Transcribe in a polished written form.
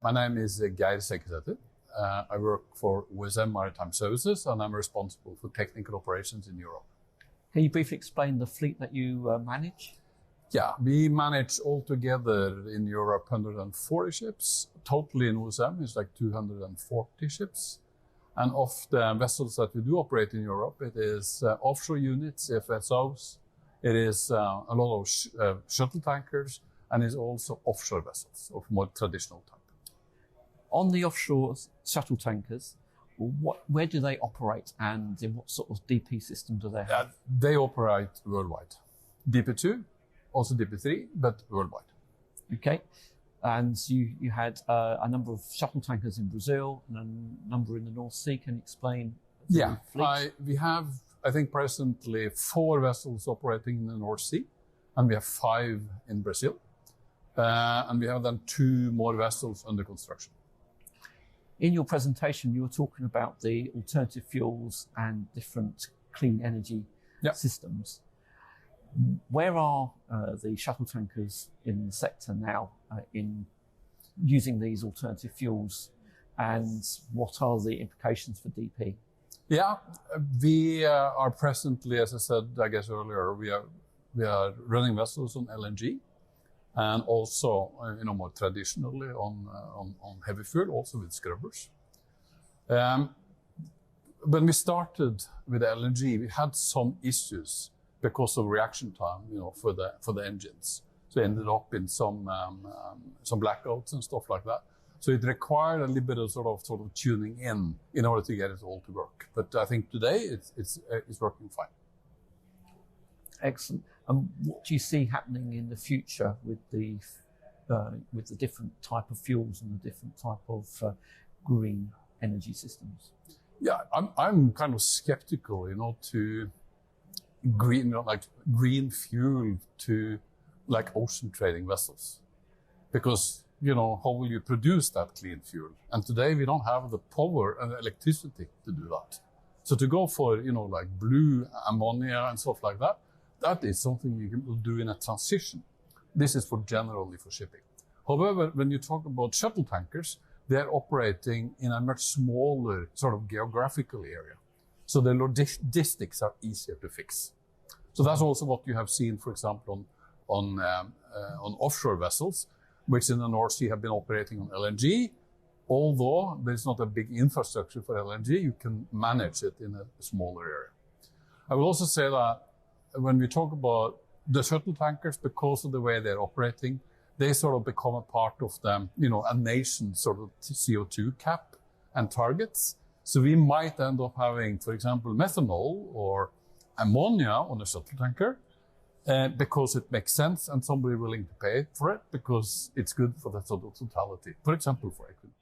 My name is Geir Sekkesæter. I work for OSM Maritime Services, and I'm responsible for technical operations in Europe. Can you briefly explain the fleet that you manage? Yeah, we manage altogether in Europe 140 ships. Totally in OSM is like 240 ships. And of the vessels that we do operate in Europe, it is offshore units, FSOs, it is a lot of shuttle tankers, and it's also offshore vessels of more traditional type. On the offshore shuttle tankers, where do they operate, and in what sort of DP system do they have? They operate worldwide. DP2, also DP3, but worldwide. Okay. And you had a number of shuttle tankers in Brazil and a number in the North Sea. Can you explain the fleet? We have, I think, presently 4 vessels operating in the North Sea, and we have 5 in Brazil. And we have then 2 more vessels under construction. In your presentation, you were talking about the alternative fuels and different clean energy systems. Where are the shuttle tankers in the sector now in using these alternative fuels, and what are the implications for DP? Yeah, we are presently, as I said, I guess earlier, we are running vessels on LNG, and also, more traditionally on heavy fuel, also with scrubbers. When we started with LNG, we had some issues because of reaction time, for the engines. So it ended up in some blackouts and stuff like that. So it required a little bit of sort of tuning in order to get it all to work. But I think today it's working fine. Excellent. And what do you see happening in the future with the different type of fuels and the different type of green energy systems? Yeah, I'm kind of skeptical, to green fuel to like ocean trading vessels, because how will you produce that clean fuel? And today we don't have the power and the electricity to do that. So to go for like blue ammonia and stuff like that, that is something you can do in a transition. This is generally for shipping. However, when you talk about shuttle tankers, they're operating in a much smaller sort of geographical area. So the logistics are easier to fix. So that's also what you have seen, for example, on offshore vessels, which in the North Sea have been operating on LNG. Although there's not a big infrastructure for LNG, you can manage it in a smaller area. I will also say that when we talk about the shuttle tankers, because of the way they're operating, they sort of become a part of them, a nation's sort of CO2 cap and targets. So we might end up having, for example, methanol or ammonia on a shuttle tanker because it makes sense and somebody willing to pay for it because it's good for the totality, for example, for Equinor.